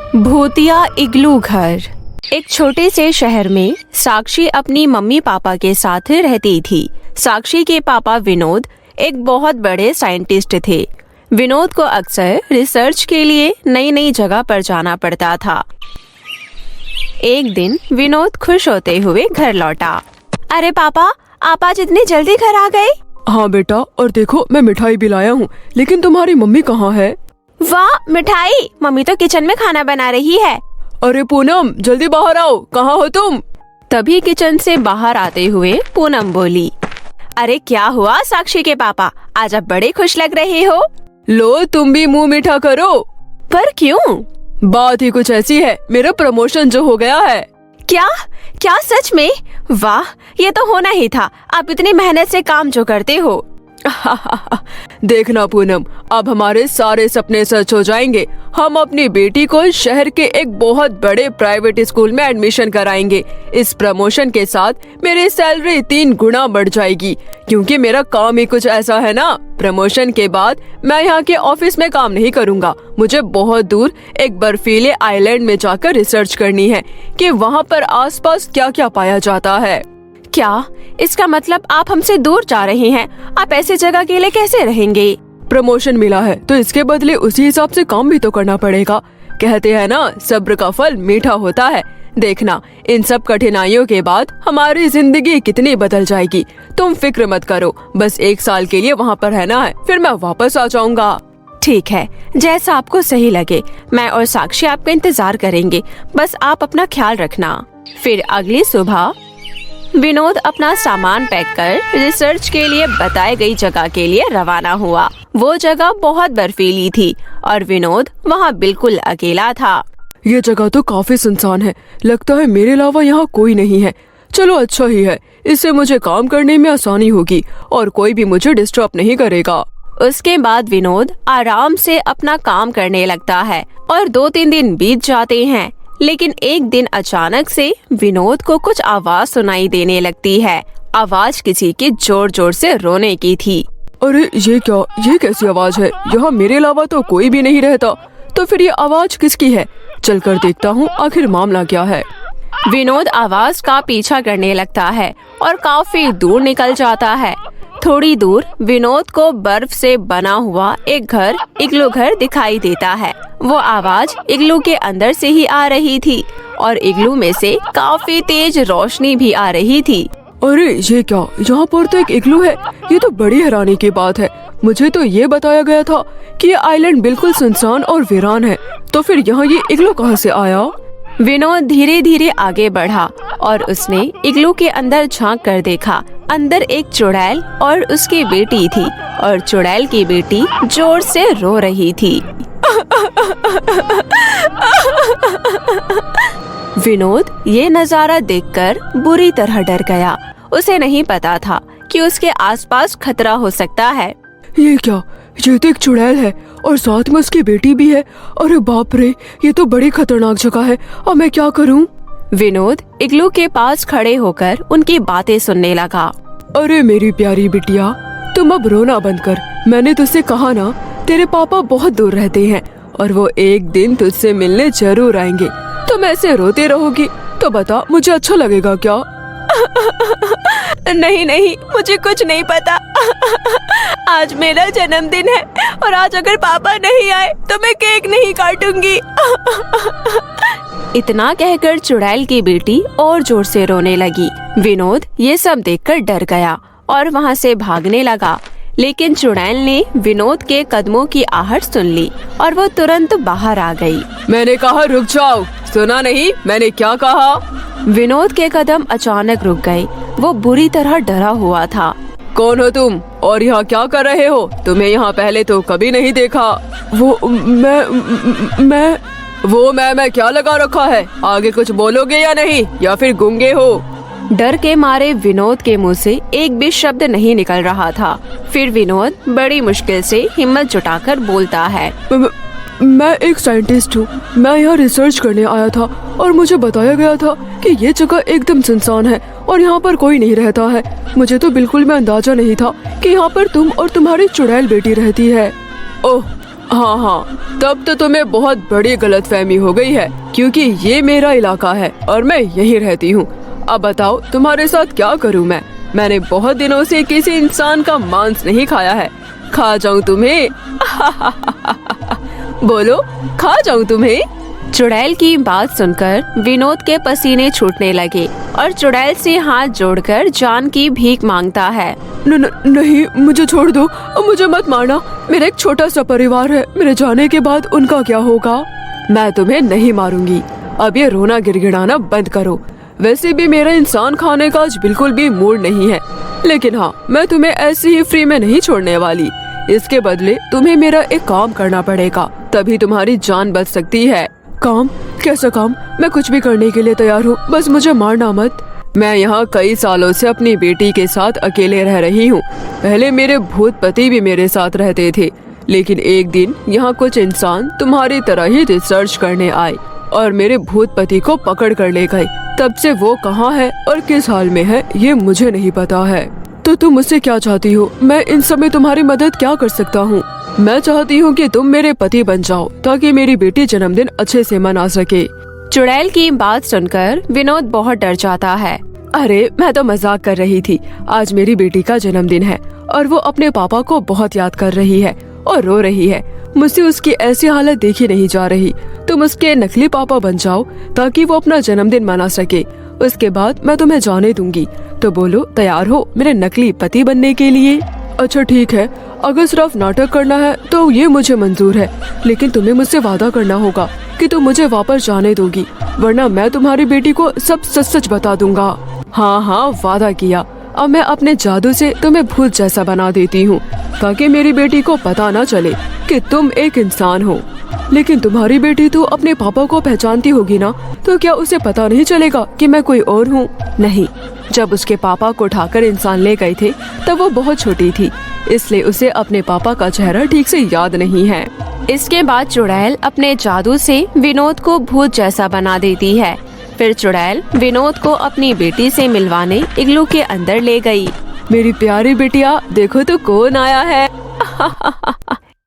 भूतिया इग्लू घर। एक छोटे से शहर में साक्षी अपनी मम्मी पापा के साथ रहती थी। साक्षी के पापा विनोद एक बहुत बड़े साइंटिस्ट थे। विनोद को अक्सर रिसर्च के लिए नई नई जगह पर जाना पड़ता था। एक दिन विनोद खुश होते हुए घर लौटा। अरे पापा, आप आज इतनी जल्दी घर आ गए? हाँ बेटा, और देखो मैं मिठाई भी लाया हूँ, लेकिन तुम्हारी मम्मी कहाँ है? वाह, मिठाई! मम्मी तो किचन में खाना बना रही है। अरे पूनम, जल्दी बाहर आओ, कहाँ हो तुम? तभी किचन से बाहर आते हुए पूनम बोली, अरे क्या हुआ साक्षी के पापा, आज आप बड़े खुश लग रहे हो। लो तुम भी मुंह मीठा करो। पर क्यों? बात ही कुछ ऐसी है, मेरा प्रमोशन जो हो गया है। क्या क्या सच में? वाह, ये तो होना ही था। आप इतनी मेहनत से काम जो करते हो। देखना पूनम, अब हमारे सारे सपने सच हो जाएंगे। हम अपनी बेटी को शहर के एक बहुत बड़े प्राइवेट स्कूल में एडमिशन कराएंगे। इस प्रमोशन के साथ मेरी सैलरी 3 गुना बढ़ जाएगी, क्योंकि मेरा काम ही कुछ ऐसा है ना। प्रमोशन के बाद मैं यहाँ के ऑफिस में काम नहीं करूँगा। मुझे बहुत दूर एक बर्फीले आइलैंड में जाकर रिसर्च करनी है कि वहाँ पर आसपास क्या क्या पाया जाता है। क्या इसका मतलब आप हमसे दूर जा रहे हैं? आप ऐसी जगह के लिए कैसे रहेंगे? प्रमोशन मिला है तो इसके बदले उसी हिसाब से काम भी तो करना पड़ेगा। कहते हैं ना, सब्र का फल मीठा होता है। देखना, इन सब कठिनाइयों के बाद हमारी जिंदगी कितनी बदल जाएगी। तुम फिक्र मत करो, बस 1 साल के लिए वहाँ पर रहना है, फिर मैं वापस आ जाऊँगा। ठीक है, जैसा आपको सही लगे। मैं और साक्षी आपका इंतजार करेंगे, बस आप अपना ख्याल रखना। फिर अगली सुबह विनोद अपना सामान पैक कर रिसर्च के लिए बताई गई जगह के लिए रवाना हुआ। वो जगह बहुत बर्फीली थी और विनोद वहाँ बिल्कुल अकेला था। ये जगह तो काफी सुनसान है, लगता है मेरे अलावा यहाँ कोई नहीं है। चलो अच्छा ही है, इससे मुझे काम करने में आसानी होगी और कोई भी मुझे डिस्टर्ब नहीं करेगा। उसके बाद विनोद आराम से अपना काम करने लगता है और 2-3 दिन बीत जाते हैं। लेकिन एक दिन अचानक से विनोद को कुछ आवाज सुनाई देने लगती है। आवाज किसी के जोर जोर से रोने की थी। अरे ये क्या, ये कैसी आवाज है? यहाँ मेरे अलावा तो कोई भी नहीं रहता, तो फिर ये आवाज किसकी है? चलकर देखता हूँ आखिर मामला क्या है। विनोद आवाज का पीछा करने लगता है और काफी दूर निकल जाता है। थोड़ी दूर विनोद को बर्फ से बना हुआ एक घर, इग्लू घर दिखाई देता है। वो आवाज इग्लू के अंदर से ही आ रही थी और इग्लू में से काफी तेज रोशनी भी आ रही थी। अरे ये क्या, यहाँ पर तो एक इग्लू है। ये तो बड़ी हैरानी की बात है। मुझे तो ये बताया गया था कि ये आइलैंड बिल्कुल सुनसान और वीरान है, तो फिर यहाँ ये इग्लू कहाँ से आया? विनोद धीरे धीरे आगे बढ़ा और उसने इग्लू के अंदर झांक कर देखा। अंदर एक चुड़ैल और उसकी बेटी थी और चुड़ैल की बेटी जोर से रो रही थी। विनोद ये नजारा देखकर बुरी तरह डर गया। उसे नहीं पता था कि उसके आसपास खतरा हो सकता है। ये क्या, ये तो एक चुड़ैल है और साथ में उसकी बेटी भी है। अरे बाप रे, ये तो बड़ी खतरनाक जगह है। अब मैं क्या करूं? विनोद इग्लू के पास खड़े होकर उनकी बातें सुनने लगा। अरे मेरी प्यारी बिटिया, तुम अब रोना बंद कर। मैंने तुझसे कहा ना, तेरे पापा बहुत दूर रहते हैं और वो एक दिन तुझसे मिलने जरूर आएंगे। तुम ऐसे रोते रहोगी तो बता, मुझे अच्छा लगेगा क्या? नहीं नहीं, मुझे कुछ नहीं पता। आज मेरा जन्मदिन है और आज अगर पापा नहीं आए तो मैं केक नहीं काटूंगी। इतना कहकर चुड़ैल की बेटी और जोर से रोने लगी। विनोद ये सब देखकर डर गया और वहाँ से भागने लगा। लेकिन चुड़ैल ने विनोद के कदमों की आहट सुन ली और वो तुरंत बाहर आ गई। मैंने कहा रुक जाओ, सुना नहीं मैंने क्या कहा? विनोद के कदम अचानक रुक गए। वो बुरी तरह डरा हुआ था। कौन हो तुम और यहाँ क्या कर रहे हो? तुम्हें यहाँ पहले तो कभी नहीं देखा। वो मैं क्या लगा रखा है? आगे कुछ बोलोगे या नहीं, या फिर गूंगे हो? डर के मारे विनोद के मुंह से एक भी शब्द नहीं निकल रहा था। फिर विनोद बड़ी मुश्किल से हिम्मत जुटाकर बोलता है, मैं एक साइंटिस्ट हूँ। मैं यहाँ रिसर्च करने आया था और मुझे बताया गया था कि ये जगह एकदम सुनसान है और यहाँ पर कोई नहीं रहता है। मुझे तो बिल्कुल भी अंदाजा नहीं था कि यहाँ पर तुम और तुम्हारी चुड़ैल बेटी रहती है। ओह, हाँ हाँ, तब तो तुम्हें बहुत बड़ी गलतफहमी हो गई है, क्योंकि ये मेरा इलाका है और मैं यहीं रहती हूँ। अब बताओ तुम्हारे साथ क्या करूँ मैं? मैंने बहुत दिनों से किसी इंसान का मांस नहीं खाया है। खा जाऊँ तुम्हें? बोलो, खा जाऊँ तुम्हें? चुड़ैल की बात सुनकर विनोद के पसीने छूटने लगे और चुड़ैल से हाथ जोड़कर जान की भीख मांगता है। नहीं, मुझे छोड़ दो, मुझे मत मारना। मेरा एक छोटा सा परिवार है, मेरे जाने के बाद उनका क्या होगा? मैं तुम्हें नहीं मारूंगी। अब ये रोना गिड़गिड़ाना बंद करो। वैसे भी मेरा इंसान खाने का आज बिल्कुल भी मूड नहीं है, लेकिन हाँ, मैं तुम्हें ऐसे ही फ्री में नहीं छोड़ने वाली। इसके बदले तुम्हें मेरा एक काम करना पड़ेगा, तभी तुम्हारी जान बच सकती है। काम? कैसा काम? मैं कुछ भी करने के लिए तैयार हूँ, बस मुझे मारना मत। मैं यहाँ कई सालों से अपनी बेटी के साथ अकेले रह रही हूँ। पहले मेरे भूत पति भी मेरे साथ रहते थे, लेकिन एक दिन यहाँ कुछ इंसान तुम्हारी तरह ही रिसर्च करने आए और मेरे भूत पति को पकड़ कर ले गए। तब से वो कहाँ है और किस हाल में है ये मुझे नहीं पता है। तो तुम मुझसे क्या चाहती हो? मैं इन सब में तुम्हारी मदद क्या कर सकता हूँ? मैं चाहती हूँ कि तुम मेरे पति बन जाओ ताकि मेरी बेटी जन्मदिन अच्छे से मना सके। चुड़ैल की बात सुनकर विनोद बहुत डर जाता है। अरे, मैं तो मजाक कर रही थी। आज मेरी बेटी का जन्मदिन है और वो अपने पापा को बहुत याद कर रही है और रो रही है। मुझसे उसकी ऐसी हालत देखी नहीं जा रही। तुम उसके नकली पापा बन जाओ ताकि वो अपना जन्मदिन मना सके। उसके बाद मैं तुम्हें जाने दूंगी। तो बोलो, तैयार हो मेरे नकली पति बनने के लिए? अच्छा ठीक है, अगर सिर्फ नाटक करना है तो ये मुझे मंजूर है, लेकिन तुम्हें मुझसे वादा करना होगा कि तुम मुझे वापस जाने दोगी, वरना मैं तुम्हारी बेटी को सब सच सच बता दूंगा। हाँ हाँ, वादा किया। अब मैं अपने जादू से तुम्हें भूत जैसा बना देती हूँ ताकि मेरी बेटी को पता न चले कि तुम एक इंसान हो। लेकिन तुम्हारी बेटी तो अपने पापा को पहचानती होगी ना, तो क्या उसे पता नहीं चलेगा कि मैं कोई और हूँ? नहीं, जब उसके पापा को उठाकर इंसान ले गए थे तब वो बहुत छोटी थी, इसलिए उसे अपने पापा का चेहरा ठीक से याद नहीं है। इसके बाद चुड़ैल अपने जादू से विनोद को भूत जैसा बना देती है। फिर चुड़ैल विनोद को अपनी बेटी से मिलवाने इग्लू के अंदर ले गई। मेरी प्यारी बिटिया, देखो तो कौन आया है।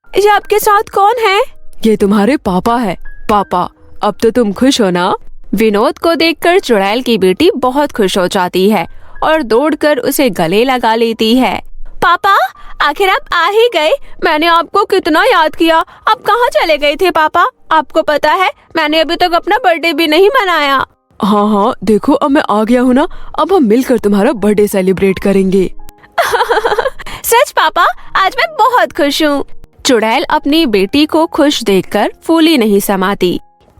ये आपके साथ कौन है? ये तुम्हारे पापा है। पापा, अब तो तुम खुश हो ना? विनोद को देखकर चुड़ैल की बेटी बहुत खुश हो जाती है और दौड़कर उसे गले लगा लेती है। पापा, आखिर आप आ ही गए। मैंने आपको कितना याद किया। आप कहाँ चले गए थे पापा? आपको पता है मैंने अभी तक अपना बर्थडे भी नहीं मनाया। हाँ हाँ, देखो अब मैं आ गया हूँ ना। अब हम मिलकर तुम्हारा बर्थडे सेलिब्रेट करेंगे। सच पापा, आज मैं बहुत खुश हूँ। चुड़ैल अपनी बेटी को खुश देखकर फूली नहीं समाती।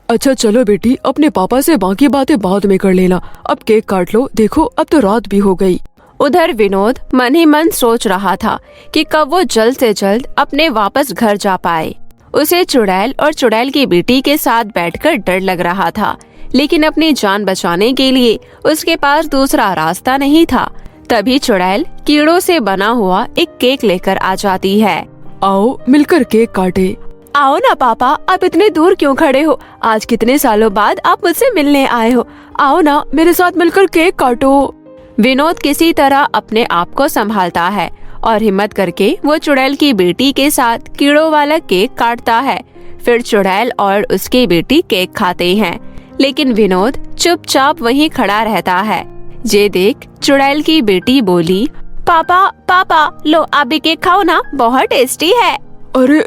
अच्छा चलो बेटी, अपने पापा से बाकी बातें बाद में कर लेना। अब केक काट लो। देखो अब तो रात भी हो गई। उधर विनोद मन ही मन सोच रहा था कि कब वो जल्द से जल्द अपने वापस घर जा पाए। उसे चुड़ैल और चुड़ैल की बेटी के साथ बैठकर डर लग रहा था, लेकिन अपनी जान बचाने के लिए उसके पास दूसरा रास्ता नहीं था। तभी चुड़ैल कीड़ों से बना हुआ एक केक लेकर आ जाती है। आओ मिलकर केक काटे। आओ ना पापा, आप इतने दूर क्यों खड़े हो? आज कितने सालों बाद आप मुझसे मिलने आए हो। आओ ना, मेरे साथ मिलकर केक काटो। विनोद किसी तरह अपने आप को संभालता है और हिम्मत करके वो चुड़ैल की बेटी के साथ कीड़ों वाला केक काटता है। फिर चुड़ैल और उसकी बेटी केक खाते हैं, लेकिन विनोद चुपचाप वहीं खड़ा रहता है। ये देख चुड़ैल की बेटी बोली, पापा पापा, लो आप भी केक खाओ ना, बहुत टेस्टी है। अरे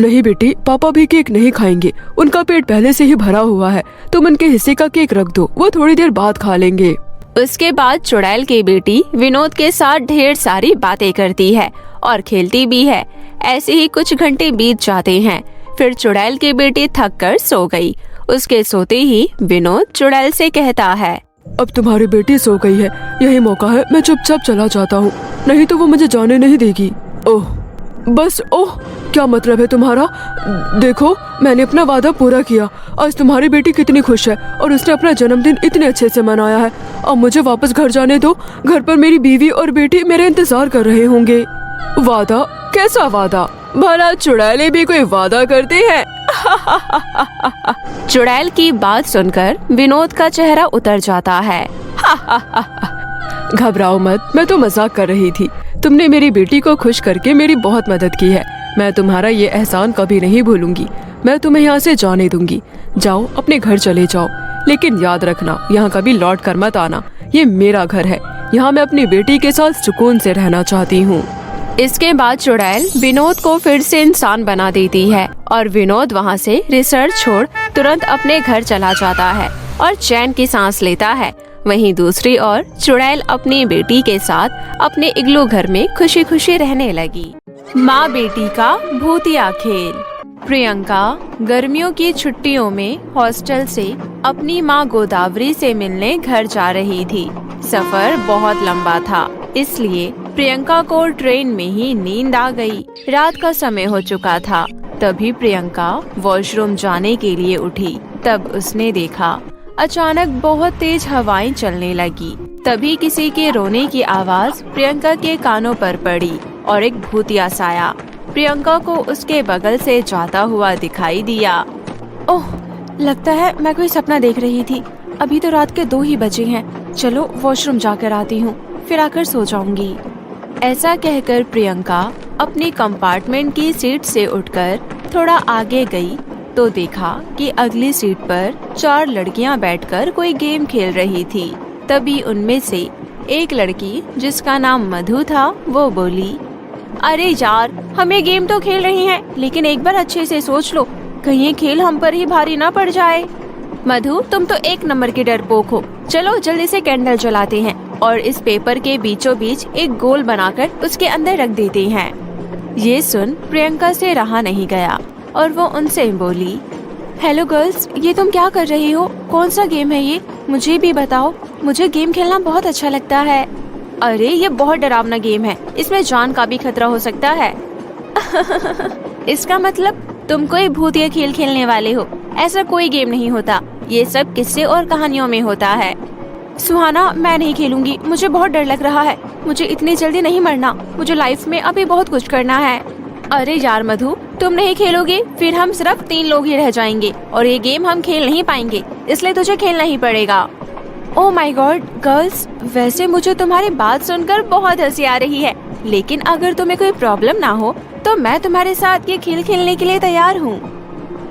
नहीं बेटी, पापा भी केक नहीं खाएंगे। उनका पेट पहले से ही भरा हुआ है। तुम उनके हिस्से का केक रख दो, वो थोड़ी देर बाद खा लेंगे। उसके बाद चुड़ैल की बेटी विनोद के साथ ढेर सारी बातें करती है और खेलती भी है। ऐसे ही कुछ घंटे बीत जाते हैं। फिर चुड़ैल की बेटी थक कर सो गई। उसके सोते ही विनोद चुड़ैल से कहता है, अब तुम्हारी बेटी सो गई है, यही मौका है, मैं चुपचाप चला जाता हूँ, नहीं तो वो मुझे जाने नहीं देगी। ओह बस, ओह क्या मतलब है तुम्हारा? देखो मैंने अपना वादा पूरा किया। आज तुम्हारी बेटी कितनी खुश है और उसने अपना जन्मदिन इतने अच्छे से मनाया है। अब मुझे वापस घर जाने दो। घर पर मेरी बीवी और बेटी मेरे इंतजार कर रहे होंगे। वादा? कैसा वादा? भला चुड़ैलें भी कोई वादा करते हैं? चुड़ैल की बात सुनकर विनोद का चेहरा उतर जाता है। घबराओ मत, मैं तो मजाक कर रही थी। तुमने मेरी बेटी को खुश करके मेरी बहुत मदद की है। मैं तुम्हारा ये एहसान कभी नहीं भूलूंगी। मैं तुम्हें यहाँ से जाने दूंगी। जाओ, अपने घर चले जाओ, लेकिन याद रखना यहाँ कभी लौट कर मत आना। ये मेरा घर है, यहाँ मैं अपनी बेटी के साथ सुकून से रहना चाहती हूँ। इसके बाद चुड़ैल विनोद को फिर से इंसान बना देती है और विनोद वहाँ से रिसर्च छोड़ तुरंत अपने घर चला जाता है और चैन की सांस लेता है। वहीं दूसरी ओर चुड़ैल अपनी बेटी के साथ अपने इग्लू घर में खुशी खुशी रहने लगी। माँ बेटी का भूतिया खेल। प्रियंका गर्मियों की छुट्टियों में हॉस्टल से अपनी माँ गोदावरी से मिलने घर जा रही थी। सफर बहुत लंबा था, इसलिए प्रियंका को ट्रेन में ही नींद आ गई। रात का समय हो चुका था। तभी प्रियंका वॉशरूम जाने के लिए उठी। तब उसने देखा अचानक बहुत तेज हवाएं चलने लगी। तभी किसी के रोने की आवाज प्रियंका के कानों पर पड़ी और एक भूतिया साया प्रियंका को उसके बगल से जाता हुआ दिखाई दिया। ओह, लगता है मैं कोई सपना देख रही थी। अभी तो रात के 2 ही बजे हैं। चलो वॉशरूम जाकर आती हूँ, फिर आकर सो जाऊंगी। ऐसा कहकर प्रियंका अपनी कंपार्टमेंट की सीट से उठकर थोड़ा आगे गई तो देखा कि अगली सीट पर 4 लड़कियां बैठकर कोई गेम खेल रही थी। तभी उनमें से एक लड़की, जिसका नाम मधु था, वो बोली, अरे यार, हम ये गेम तो खेल रही हैं, लेकिन एक बार अच्छे से सोच लो, कहीं ये खेल हम पर ही भारी ना पड़ जाए। मधु, तुम तो एक नंबर की डरपोक हो। चलो जल्दी से कैंडल जलाते हैं और इस पेपर के बीचों बीच एक गोल बनाकर उसके अंदर रख देते हैं। ये सुन प्रियंका से रहा नहीं गया और वो उनसे बोली, हेलो गर्ल्स, ये तुम क्या कर रही हो? कौन सा गेम है ये? मुझे भी बताओ, मुझे गेम खेलना बहुत अच्छा लगता है। अरे ये बहुत डरावना गेम है, इसमें जान का भी खतरा हो सकता है। इसका मतलब तुम कोई भूतिया खेल खेलने वाले हो। ऐसा कोई गेम नहीं होता, ये सब किस्से और कहानियों में होता है। सुहाना, मैं नहीं खेलूंगी, मुझे बहुत डर लग रहा है। मुझे इतनी जल्दी नहीं मरना, मुझे लाइफ में अभी बहुत कुछ करना है। अरे यार मधु, तुम नहीं खेलोगे फिर हम सिर्फ 3 लोग ही रह जाएंगे और ये गेम हम खेल नहीं पाएंगे, इसलिए तुझे खेलना ही पड़ेगा। ओह माय गॉड गर्ल्स, वैसे मुझे तुम्हारी बात सुनकर बहुत हंसी आ रही है, लेकिन अगर तुम्हें कोई प्रॉब्लम ना हो तो मैं तुम्हारे साथ ये खेल खेलने के लिए तैयार हूँ।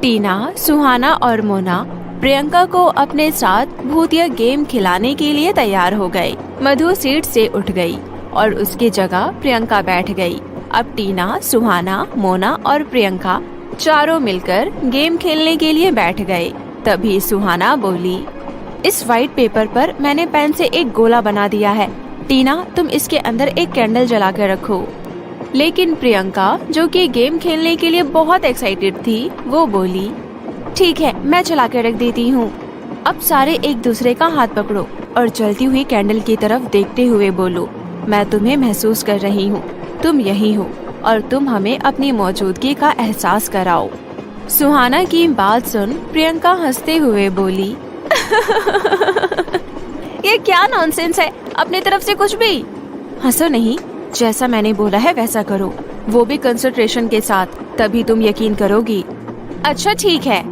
टीना, सुहाना और मोना प्रियंका को अपने साथ भूतिया गेम खिलाने के लिए तैयार हो गए। मधु सीट से उठ गई और उसकी जगह प्रियंका बैठ गई। अब टीना, सुहाना, मोना और प्रियंका चारों मिलकर गेम खेलने के लिए बैठ गए। तभी सुहाना बोली, इस व्हाइट पेपर पर मैंने पेन से एक गोला बना दिया है। टीना, तुम इसके अंदर एक कैंडल जला कर रखो। लेकिन प्रियंका, जो कि गेम खेलने के लिए बहुत एक्साइटेड थी, वो बोली, ठीक है, मैं जला कर रख देती हूँ। अब सारे एक दूसरे का हाथ पकड़ो और जलती हुई कैंडल की तरफ देखते हुए बोलो, मैं तुम्हें महसूस कर रही हूँ, तुम यही हो और तुम हमें अपनी मौजूदगी का एहसास कराओ। सुहाना की बात सुन प्रियंका हंसते हुए बोली, ये क्या नॉनसेंस है, अपनी तरफ से कुछ भी। हंसो नहीं, जैसा मैंने बोला है वैसा करो, वो भी कंसंट्रेशन के साथ, तभी तुम यकीन करोगी। अच्छा ठीक है।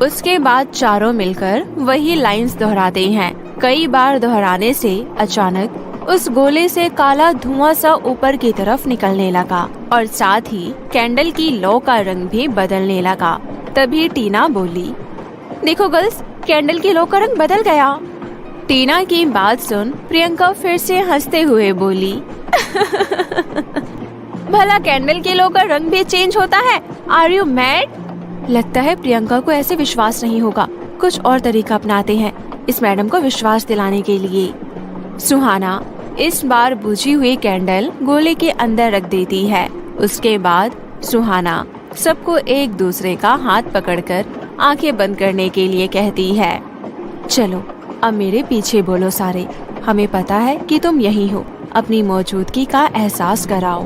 उसके बाद चारों मिलकर वही लाइंस दोहराते हैं। कई बार दोहराने से अचानक उस गोले से काला धुआं सा ऊपर की तरफ निकलने लगा और साथ ही कैंडल की लौ का रंग भी बदलने लगा। तभी टीना बोली, देखो गर्ल्स, कैंडल की लौ का रंग बदल गया। टीना की बात सुन प्रियंका फिर से हंसते हुए बोली, भला कैंडल की लौ का रंग भी चेंज होता है? Are you mad? लगता है प्रियंका को ऐसे विश्वास नहीं होगा, कुछ और तरीका अपनाते हैं इस मैडम को विश्वास दिलाने के लिए। सुहाना इस बार बुझी हुई कैंडल गोले के अंदर रख देती है। उसके बाद सुहाना सबको एक दूसरे का हाथ पकड़कर आंखें बंद करने के लिए कहती है, चलो अब मेरे पीछे बोलो सारे, हमें पता है कि तुम यही हो, अपनी मौजूदगी का एहसास कराओ।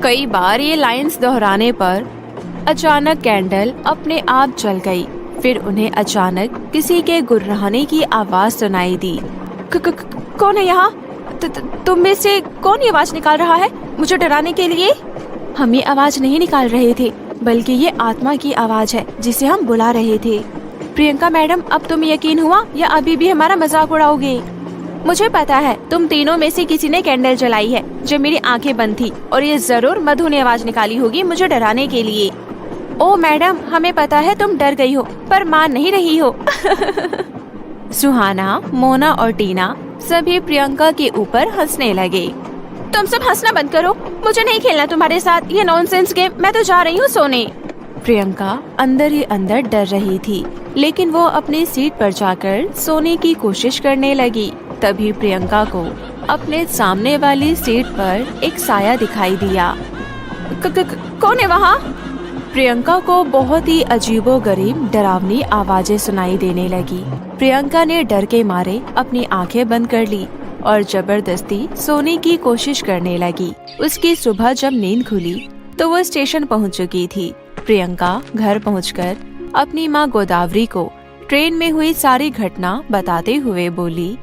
कई बार ये लाइंस दोहराने पर अचानक कैंडल अपने आप जल गई। फिर उन्हें अचानक किसी के गुर्राने की आवाज सुनाई दी। कौन है यहाँ? तुम में से कौन ये आवाज निकाल रहा है मुझे डराने के लिए? हम ये आवाज नहीं निकाल रहे थे, बल्कि ये आत्मा की आवाज है जिसे हम बुला रहे थे। प्रियंका मैडम, अब तुम्हें यकीन हुआ या अभी भी हमारा मजाक उड़ाओगे? मुझे पता है तुम तीनों में से किसी ने कैंडल जलाई है जब मेरी आंखें बंद थी, और ये जरूर मधु ने आवाज निकाली होगी मुझे डराने के लिए। ओ मैडम, हमें पता है तुम डर गई हो, पर मान नहीं रही हो। सुहाना, मोना और टीना सभी प्रियंका के ऊपर हंसने लगे। तुम सब हंसना बंद करो, मुझे नहीं खेलना तुम्हारे साथ ये नॉनसेंस गेम, मैं तो जा रही हूँ सोने। प्रियंका अंदर ही अंदर डर रही थी, लेकिन वो अपनी सीट पर जाकर सोने की कोशिश करने लगी। तभी प्रियंका को अपने सामने वाली सीट पर एक साया दिखाई दिया। कौन है वहाँ? प्रियंका को बहुत ही अजीबोगरीब डरावनी आवाजें सुनाई देने लगी। प्रियंका ने डर के मारे अपनी आंखें बंद कर ली और जबरदस्ती सोने की कोशिश करने लगी। उसकी सुबह जब नींद खुली तो वो स्टेशन पहुंच चुकी थी। प्रियंका घर पहुंचकर अपनी माँ गोदावरी को ट्रेन में हुई सारी घटना बताते हुए बोली,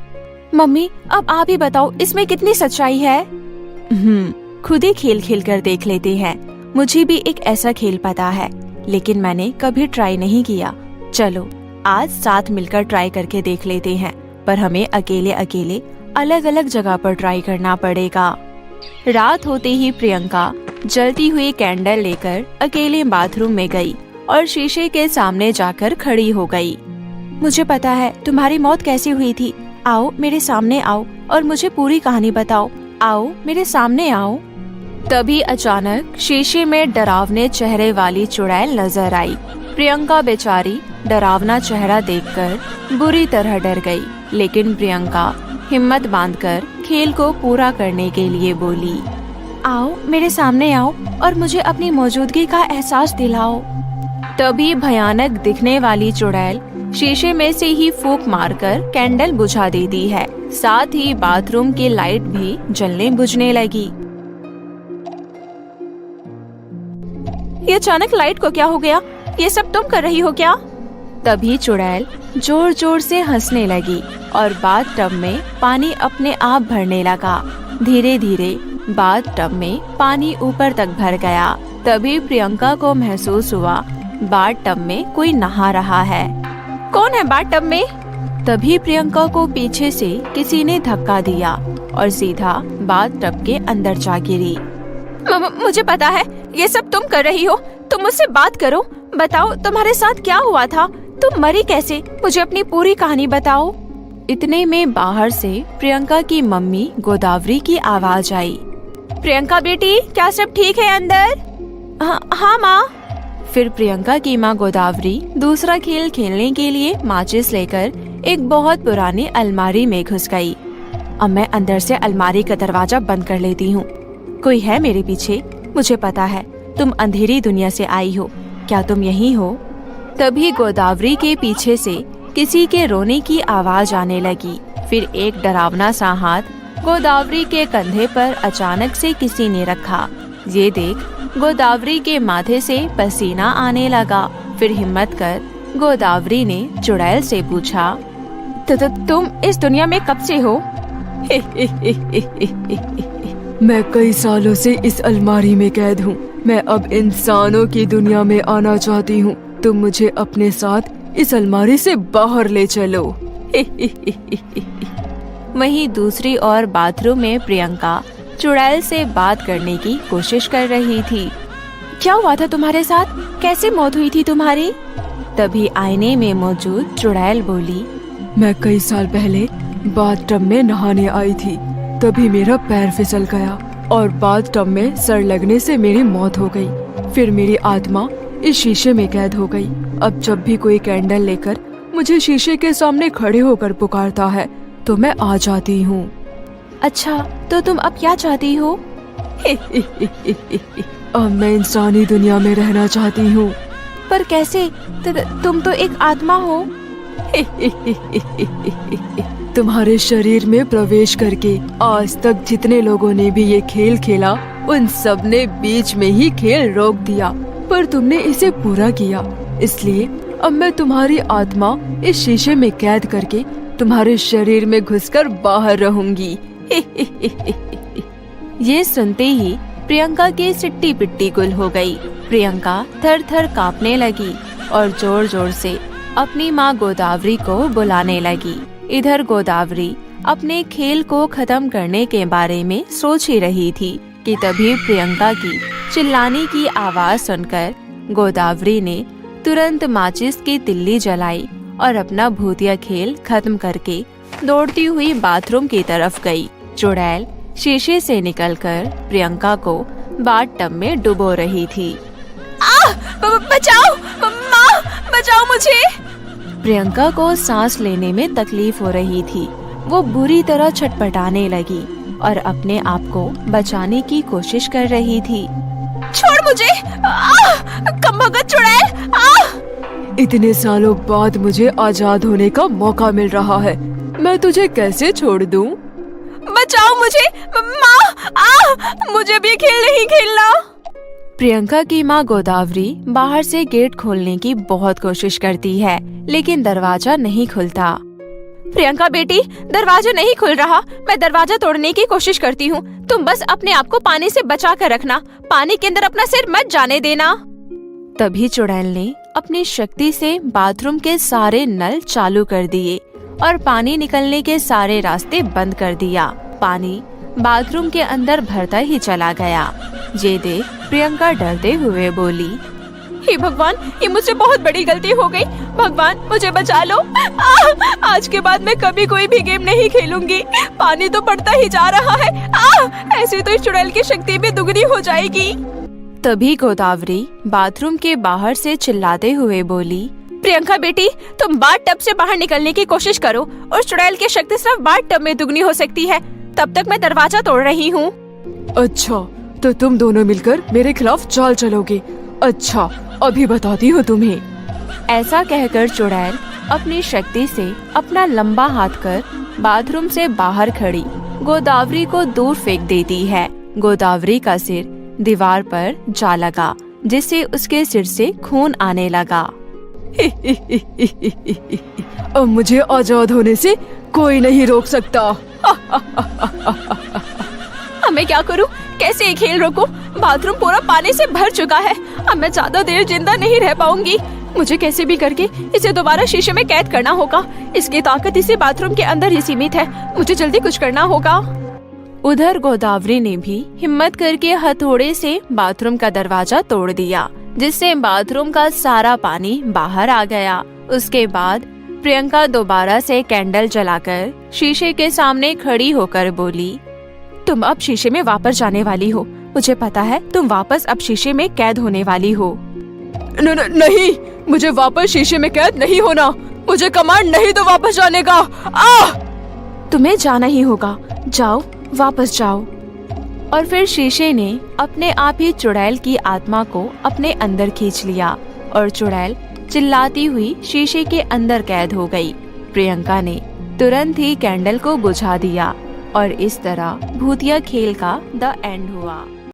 मम्मी अब आप ही बताओ इसमें कितनी सच्चाई है? खुद ही खेल खेल कर देख लेते हैं। मुझे भी एक ऐसा खेल पता है, लेकिन मैंने कभी ट्राई नहीं किया। चलो आज साथ मिलकर ट्राई करके देख लेते हैं, पर हमें अकेले अकेले अलग अलग जगह पर ट्राई करना पड़ेगा। रात होते ही प्रियंका जलती हुई कैंडल लेकर अकेले बाथरूम में गई और शीशे के सामने जाकर खड़ी हो गई। मुझे पता है तुम्हारी मौत कैसे हुई थी। आओ मेरे सामने आओ और मुझे पूरी कहानी बताओ। आओ मेरे सामने आओ। तभी अचानक शीशे में डरावने चेहरे वाली चुड़ैल नजर आई। प्रियंका बेचारी डरावना चेहरा देखकर बुरी तरह डर गई, लेकिन प्रियंका हिम्मत बांधकर खेल को पूरा करने के लिए बोली, आओ मेरे सामने आओ और मुझे अपनी मौजूदगी का एहसास दिलाओ। तभी भयानक दिखने वाली चुड़ैल शीशे में से ही फूंक मारकर कैंडल बुझा देती है। साथ ही बाथरूम की लाइट भी जलने बुझने लगी। ये अचानक लाइट को क्या हो गया? ये सब तुम कर रही हो क्या? तभी चुड़ैल जोर जोर से हंसने लगी और बाथटब में पानी अपने आप भरने लगा। धीरे धीरे बाथटब में पानी ऊपर तक भर गया। तभी प्रियंका को महसूस हुआ बाथटब में कोई नहा रहा है। कौन है बाथटब में? तभी प्रियंका को पीछे से किसी ने धक्का दिया और सीधा बाथटब के अंदर जा गिरी। मुझे पता है ये सब तुम कर रही हो। तुम मुझसे बात करो, बताओ तुम्हारे साथ क्या हुआ था? तुम मरी कैसे? मुझे अपनी पूरी कहानी बताओ। इतने में बाहर से प्रियंका की मम्मी गोदावरी की आवाज आई। प्रियंका बेटी, क्या सब ठीक है अंदर? हाँ माँ। फिर प्रियंका की माँ गोदावरी दूसरा खेल खेलने के लिए माचिस लेकर एक बहुत पुरानी अलमारी में घुस गई। अब मैं अंदर से अलमारी का दरवाजा बंद कर लेती हूँ। कोई है मेरे पीछे? मुझे पता है तुम अंधेरी दुनिया से आई हो। क्या तुम यही हो? तभी गोदावरी के पीछे से किसी के रोने की आवाज आने लगी। फिर एक डरावना सा हाथ गोदावरी के कंधे पर अचानक से किसी ने रखा। ये देख गोदावरी के माथे से पसीना आने लगा। फिर हिम्मत कर गोदावरी ने चुड़ैल से पूछा, तुम इस दुनिया में कब से हो? मैं कई सालों से इस अलमारी में कैद हूँ। मैं अब इंसानों की दुनिया में आना चाहती हूँ। तुम मुझे अपने साथ इस अलमारी से बाहर ले चलो। वहीं दूसरी ओर बाथरूम में प्रियंका चुड़ैल से बात करने की कोशिश कर रही थी। क्या हुआ था तुम्हारे साथ? कैसे मौत हुई थी तुम्हारी? तभी आईने में मौजूद चुड़ैल बोली, मैं कई साल पहले बाथटब में नहाने आई थी। तभी मेरा पैर फिसल गया और बाथटब में सर लगने से मेरी मौत हो गई। फिर मेरी आत्मा इस शीशे में कैद हो गई। अब जब भी कोई कैंडल लेकर मुझे शीशे के सामने खड़े होकर पुकारता है तो मैं आ जाती हूँ। अच्छा, तो तुम अब क्या चाहती हो? अब मैं इंसानी दुनिया में रहना चाहती हूँ। पर कैसे? तुम तो एक आत्मा हो। तुम्हारे शरीर में प्रवेश करके आज तक जितने लोगों ने भी ये खेल खेला उन सब ने बीच में ही खेल रोक दिया, पर तुमने इसे पूरा किया। इसलिए अब मैं तुम्हारी आत्मा इस शीशे में कैद करके तुम्हारे शरीर में घुसकर बाहर रहूंगी। ये सुनते ही प्रियंका की सिट्टी पिट्टी गुल हो गई। प्रियंका थर थर कांपने लगी और जोर जोर से अपनी माँ गोदावरी को बुलाने लगी। इधर गोदावरी अपने खेल को खत्म करने के बारे में सोच ही रही थी कि तभी प्रियंका की चिल्लाने की आवाज सुनकर गोदावरी ने तुरंत माचिस की तिल्ली जलाई और अपना भूतिया खेल खत्म करके दौड़ती हुई बाथरूम की तरफ गई। चुड़ैल शीशे से निकलकर प्रियंका को बाथ टब में डुबो रही थी। बचाओ माँ, बचाओ मुझे। प्रियंका को सांस लेने में तकलीफ हो रही थी। वो बुरी तरह छटपटाने लगी और अपने आप को बचाने की कोशिश कर रही थी। छोड़ मुझे, कमबख्त चुड़ैल। इतने सालों बाद मुझे आजाद होने का मौका मिल रहा है, मैं तुझे कैसे छोड़ दूं? बचाओ मुझे माँ, मुझे भी खेल नहीं खेलना। प्रियंका की माँ गोदावरी बाहर से गेट खोलने की बहुत कोशिश करती है, लेकिन दरवाजा नहीं खुलता। प्रियंका बेटी, दरवाजा नहीं खुल रहा। मैं दरवाजा तोड़ने की कोशिश करती हूँ। तुम बस अपने आप को पानी से बचा कर रखना, पानी के अंदर अपना सिर मत जाने देना। तभी चुड़ैल ने अपनी शक्ति से बाथरूम के सारे नल चालू कर दिए और पानी निकलने के सारे रास्ते बंद कर दिया। पानी बाथरूम के अंदर भरता ही चला गया। ये देख प्रियंका डरते हुए बोली, हे भगवान, ये मुझसे बहुत बड़ी गलती हो गई। भगवान मुझे बचा लो। आज के बाद मैं कभी कोई भी गेम नहीं खेलूंगी। पानी तो बढ़ता ही जा रहा है। ऐसे तो इस चुड़ैल की शक्ति भी दुगनी हो जाएगी। तभी गोदावरी बाथरूम के बाहर से चिल्लाते हुए बोली, प्रियंका बेटी, तुम बाथ टब से बाहर निकलने की कोशिश करो और चुड़ैल की शक्ति सिर्फ बाथ टब में दुगनी हो सकती है। तब तक मैं दरवाजा तोड़ रही हूँ। अच्छा, तो तुम दोनों मिलकर मेरे खिलाफ चाल चलोगे। अच्छा, अभी बताती हूँ तुम्हें। ऐसा कहकर चुड़ैल अपनी शक्ति से अपना लंबा हाथ कर बाथरूम से बाहर खड़ी गोदावरी को दूर फेंक देती है। गोदावरी का सिर दीवार पर जा लगा, जिससे उसके सिर से खून आने लगा। अब मुझे आजाद होने से कोई नहीं रोक सकता। अब मैं क्या करूं? कैसे ये खेल रोकूं? बाथरूम पूरा पानी से भर चुका है। अब मैं ज्यादा देर जिंदा नहीं रह पाऊंगी। मुझे कैसे भी करके इसे दोबारा शीशे में कैद करना होगा। इसकी ताकत इसी बाथरूम के अंदर ही सीमित है। मुझे जल्दी कुछ करना होगा। उधर गोदावरी ने भी हिम्मत करके हथौड़े से बाथरूम का दरवाजा तोड़ दिया, जिससे बाथरूम का सारा पानी बाहर आ गया। उसके बाद प्रियंका दोबारा से कैंडल जलाकर शीशे के सामने खड़ी होकर बोली, तुम अब शीशे में वापस जाने वाली हो। मुझे पता है तुम वापस अब शीशे में कैद होने वाली हो। नहीं, मुझे वापस शीशे में कैद नहीं होना। मुझे कमांड नहीं तो वापस जाने का। तुम्हें जाना ही होगा। जाओ, वापस जाओ। और फिर शीशे ने अपने आप ही चुड़ैल की आत्मा को अपने अंदर खींच लिया और चुड़ैल चिल्लाती हुई शीशे के अंदर कैद हो गई। प्रियंका ने तुरंत ही कैंडल को बुझा दिया और इस तरह भूतिया खेल का द एंड हुआ।